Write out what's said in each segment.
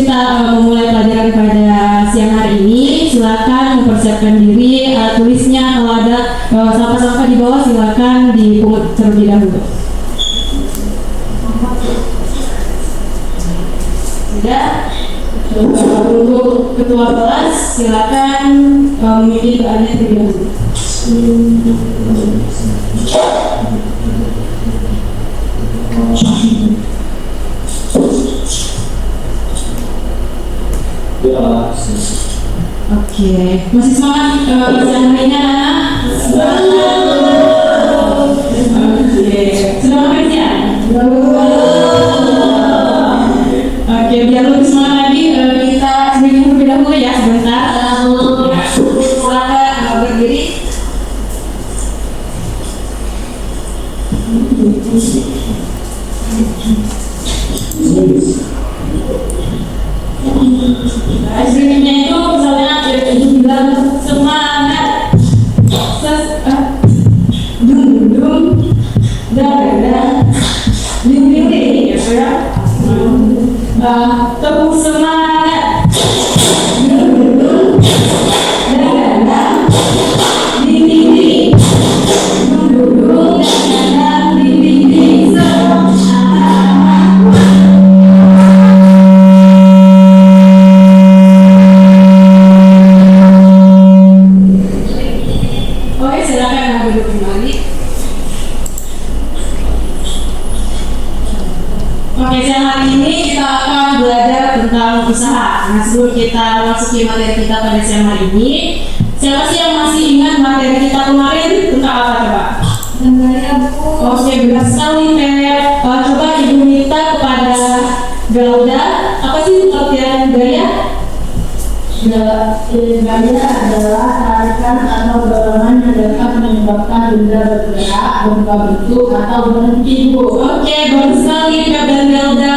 kita memulai pelajaran pada siang hari ini. Silakan mempersiapkan diri, tulisnya kalau ada sampah-sampah di bawah silakan dipungut terlebih dahulu. Sudah. Untuk ketua kelas silakan memimpin doanya terlebih dahulu. Oke, masih semangat siang hari ini anak? Oke, sudah makan siang? Oke, biar lebih semangat lagi kita sedikit terlebih dahulu ya sebentar. Silakan berdiri. Aslinya itu misalnya itu bilang semangat, dung, ding, ya ya. Tepuk semangat, dung, ding, dung, ding, Oke, silakan duduk kembali. Oke, siang hari ini kita akan belajar tentang usaha. Nah, sebelum kita masuki materi kita pada siang hari ini, siapa sih yang masih ingat materi kita kemarin tentang apa coba? Oke, benar sekali Teh. Coba Ibu minta kepada Gauda, apa sih pengertian gaya? Gaya adalah tarikan atau dorongan yang dapat menyebabkan benda bergerak, berubah bentuk, atau berhenti. Oke, bagus sekali Kak dan Gauda.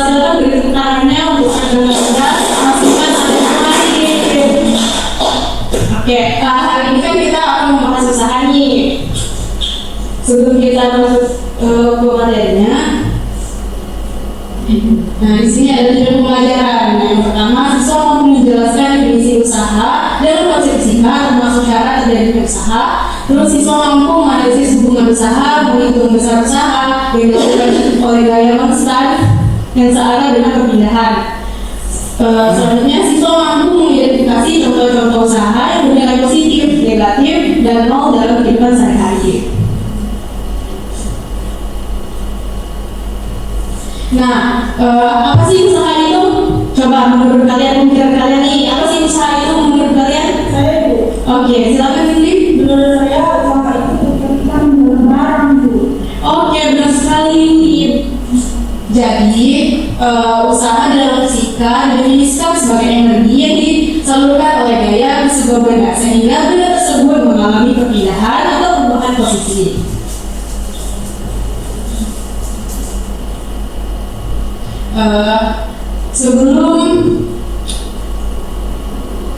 Silakan beri tepuk tangannya untuk Kak dan Gauda. Masukkan ada yang lain. Oke, hari ini kan kita akan membahas usaha nih. Sebelum kita masuk ke materinya, nah di sini ada 3 pembelajaran. Yang pertama, siswa mampu menjelaskan definisi usaha dan konsep fisika termasuk syarat terjadinya usaha. Terus siswa mampu menganalisis hubungan usaha, menghitung besar usaha yang dilakukan oleh gaya konstan yang searah dengan perpindahan. Selanjutnya, siswa mampu mengidentifikasi contoh-contoh usaha yang bernilai positif, negatif, dan nol dalam kehidupan sehari-hari. Nah, apa sih usaha itu? Coba menurut kalian, pemikiran kalian nih, apa sih usaha itu menurut kalian? Saya Bu. Oke, silakan Cindy. Menurut saya usaha itu ketika menjual barang Bu. Oke, benar sekali. Jadi, usaha dalam fisika didefinisikan sebagai energi yang disalurkan oleh gaya ke sebuah benda sehingga benda tersebut mengalami perpindahan atau perubahan posisi.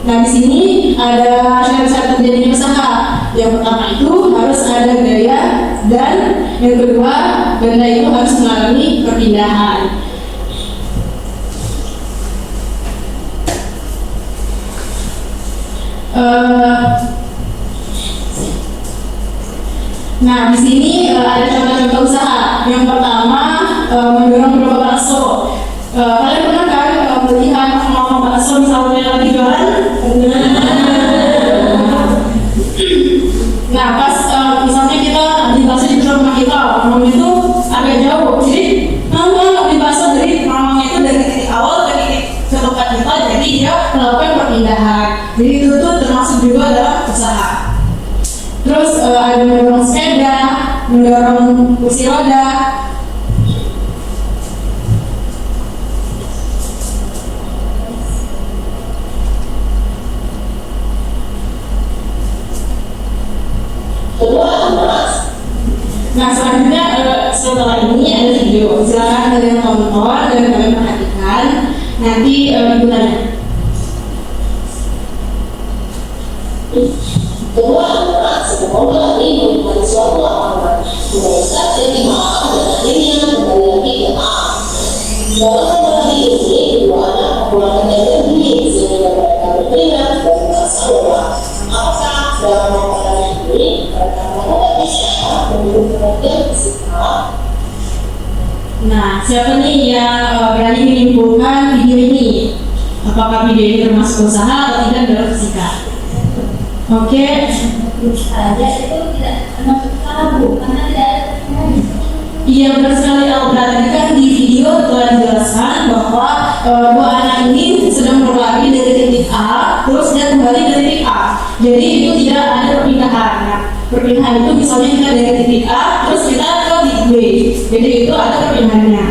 Nah di sini ada syarat-syarat terjadinya usaha. Yang pertama itu harus ada gaya, dan yang kedua benda itu harus mengalami perpindahan. Nah di sini ada contoh-contoh usaha. Yang pertama mendorong gerobak bakso. Kalian pernah kan melihat mama bakso misalnya lagi jualan? Nah pas misalnya kita di bakso di rumah kita, mamang itu agak jauh, jadi mamang di bakso dari mamang itu dari titik awal ke titik ke tempat kita, jadi dia melakukan perpindahan. Jadi itu tuh termasuk juga dalam usaha. Terus ada mendorong sepeda, mendorong kursi roda. Nah selanjutnya setelah ini ada video, silakan kalian tonton dan kalian perhatikan. Nanti ibu tanya. Semoga ini bukan suatu amal. Mereka terima dan akhirnya kembali lagi ke dalam kembali ini dua berkeringat dan merasa lelah. Apakah dalam makanan ini mereka tidak bisa memberi perhatian fisikal? Nah, siapa nih yang berani menyimpulkan video ini? Apakah video ini termasuk usaha atau tidak dalam fisika? Oke. Saja itu tidak termasuk tabu karena tidak ada. Iya, benar sekali. Berarti kan di video telah dijelaskan bahwa dua anak ini sedang berlari dari titik A, terus dia kembali ke titik A. Jadi itu tidak ada perpindahan. Nah, perpindahan itu misalnya kita dari titik A, terus kita ke titik B. Jadi itu ada perpindahannya.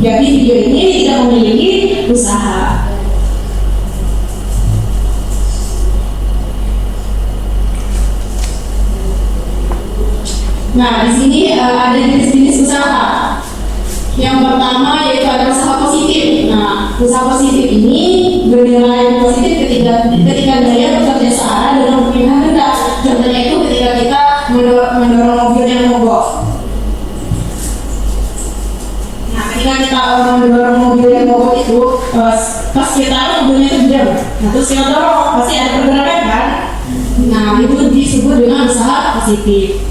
Jadi video ini tidak memiliki usaha. Nah, di sini ada jenis-jenis usaha. Yang pertama yaitu ada usaha positif. Nah, usaha positif ini bernilai positif ketika daya bekerja searah dengan perpindahan rendah. Contohnya itu ketika kita mendorong mobil yang mogok. Nah, ketika kita mendorong mobil yang mogok itu, pas kita mobilnya itu diam. Nah, terus kita dorong, pasti ada pergerakan kan? Nah, itu disebut dengan usaha positif.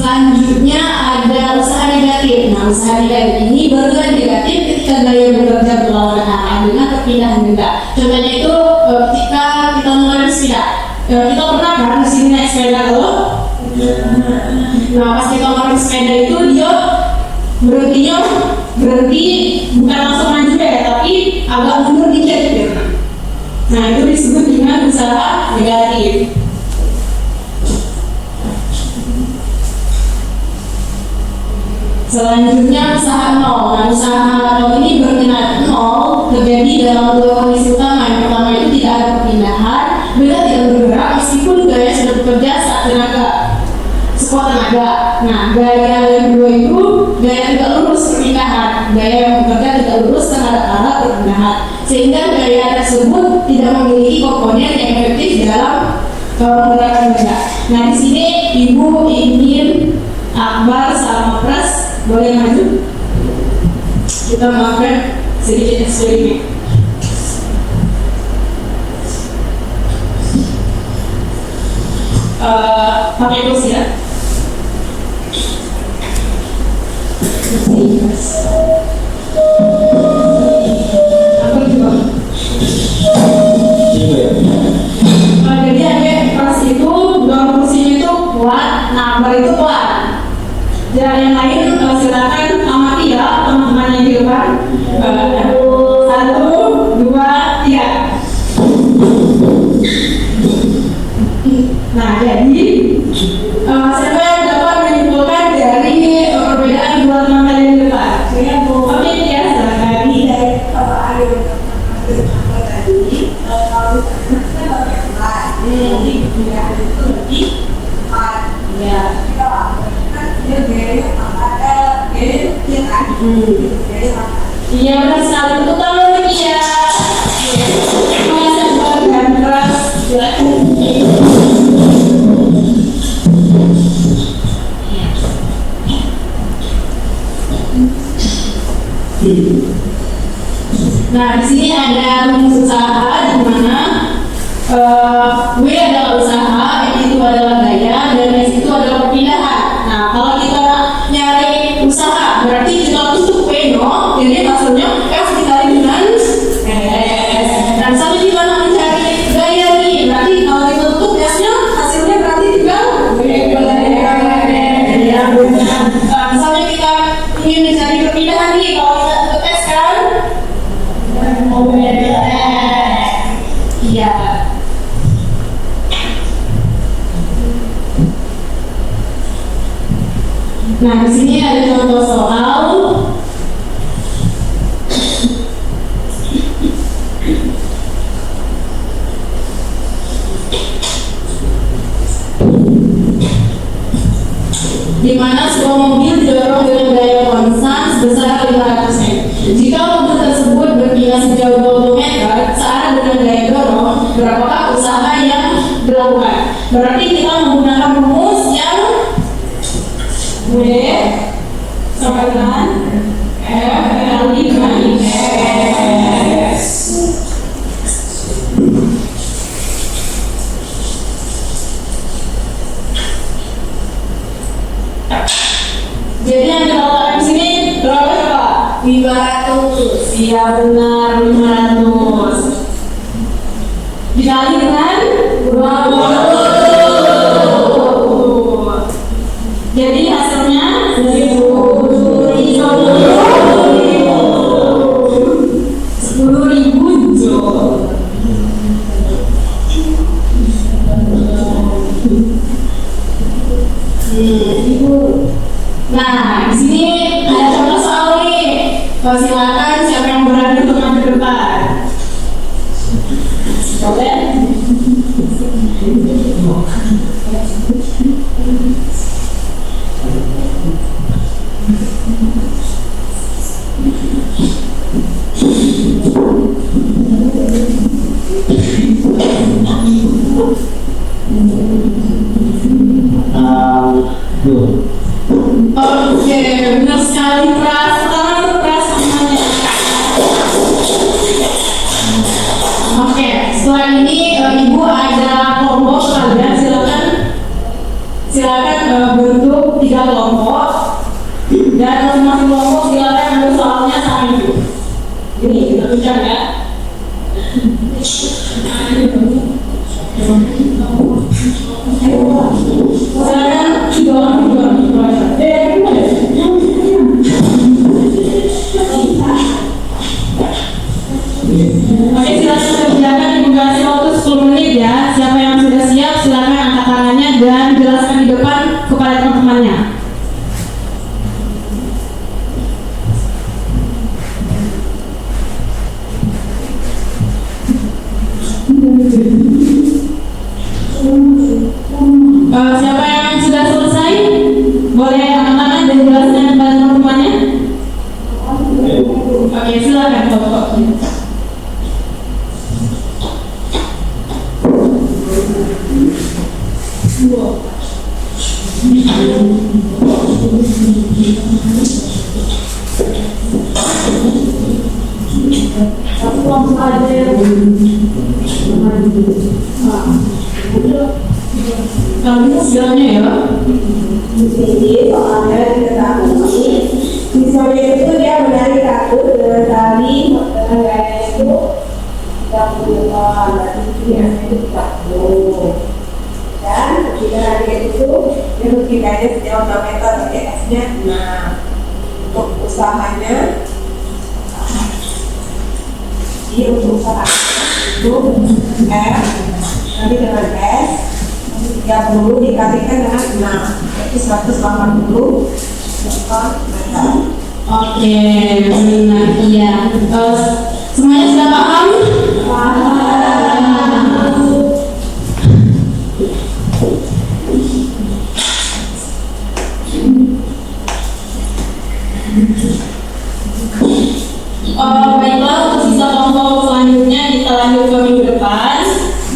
Selanjutnya ada usaha negatif. Nah, usaha negatif ini baru negatif ketika gaya bekerja berlawanan arah dengan perpindahan rendah. Contohnya itu ketika kita mengendarai sepeda. Kita pernah kan di sini naik sepeda loh. Nah, pas kita naik sepeda itu dia berhenti bukan langsung maju ya, tapi agak mundur dikit gitu. Nah, itu disebut dengan usaha negatif. Selanjutnya usaha nol. Nah, usaha nol ini berminat nol terjadi dalam dua kondisi utama. Yang pertama itu tidak ada perpindahan, benda tidak bergerak meskipun gaya sudah bekerja sekuat tenaga. Nah, gaya yang kedua itu gaya tidak lurus perpindahan. Gaya yang bekerja tidak lurus terhadap arah perpindahan, sehingga gaya tersebut tidak memiliki komponen yang efektif dalam menggerakkan benda. Nah, di sini Ibu ingin Akbar sama Pras boleh maju. Kita melakukan sedikit eksperimen. Pakai kursi ya. Akbar juga. Jadi adik Pras itu dorong kursinya itu kuat, nah Akbar itu kuat. Dan yang lain silakan amati ya teman-teman yang di depan. 1, 2, 3. Nah, jadi siapa yang dapat menyimpulkan dari perbedaan dua teman kalian di depan? Oke ya, silakan. Dari apa ada tadi kalau jadi tidak itu lebih Ya. Iya, benar sekali. Untuk tahun lagi ya. Masa dan keras. Nah, di sini ada rumus usaha di mana W adalah usaha, X itu adalah gaya, dan S itu adalah perpindahan. Nah, kalau kita nyari usaha, berarti kita tutup W, no? Jadi maksudnya F dikali dengan S. Dan sampai kita mencari gaya nih, berarti kalau kita tutup S-nya, hasilnya berarti tinggal W. Ya, benar. Misalnya kita ingin mencari perpindahan nih, kalau kita tutup S kan? Iya. Nah, di sini ada contoh soal. Di mana sebuah mobil didorong dengan gaya konstan sebesar 500 N. Jika mobil tersebut berpindah sejauh 20 meter searah dengan gaya dorong, berapakah usaha yang dilakukan? Berarti kita menggunakan rumus yang W sama dengan F kali dengan S. 500. Iya benar 500. Dikali dengan 20. Jadi hasilnya 10.000 joule. Nah, di sini ada contoh soal nih. Silakan siapa yang berani untuk maju ke depan. Oke. Oke, benar sekali Pras. Tangan untuk Pras semuanya. Oke, setelah ini Ibu ada kelompok kalian, silakan bentuk 3 kelompok dan masing-masing kelompok silakan ambil soalnya sama Ibu. Ini kita bincang ya. Silakan Oke, silakan kerjakan. Ibu kasih waktu 10 menit ya. Siapa yang sudah siap silakan angkat tangannya dan jelaskan di depan kepada teman-temannya. Siapa yang sudah selesai boleh angkat tangan dan jelaskan kepada teman-temannya. Oke, silakan Bapak. Kalau ini segalanya ya. Jadi soalnya diketahui misalnya itu dia menarik kartu dengan tali dengan gaya itu 30 berarti dia itu 30 dan ketika nanti itu dia logikanya sejauh 6 meter berarti S-nya 6 untuk usahanya jadi untuk usahanya itu F nanti dengan S 30 dikalikan dengan 6 berarti 180 meter. Oke, benar iya. Semuanya sudah paham? Baiklah, untuk sisa kelompok selanjutnya kita lanjut ke minggu depan.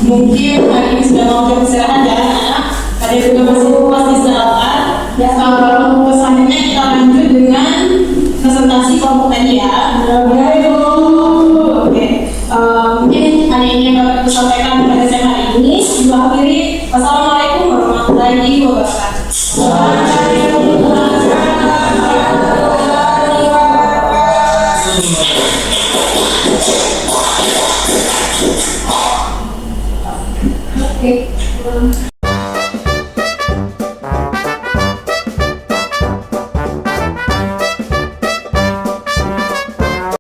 Mungkin hari ini sudah mau jam istirahat ya anak-anak. Kalian juga masih istirahat. Kelompok selanjutnya kita lanjut dengan presentasi kelompok tadi ya. Oke. Mungkin hanya ini yang dapat saya sampaikan pada siang hari ini. Ibu akhiri. Wassalamualaikum warahmatullahi wabarakatuh. Okay.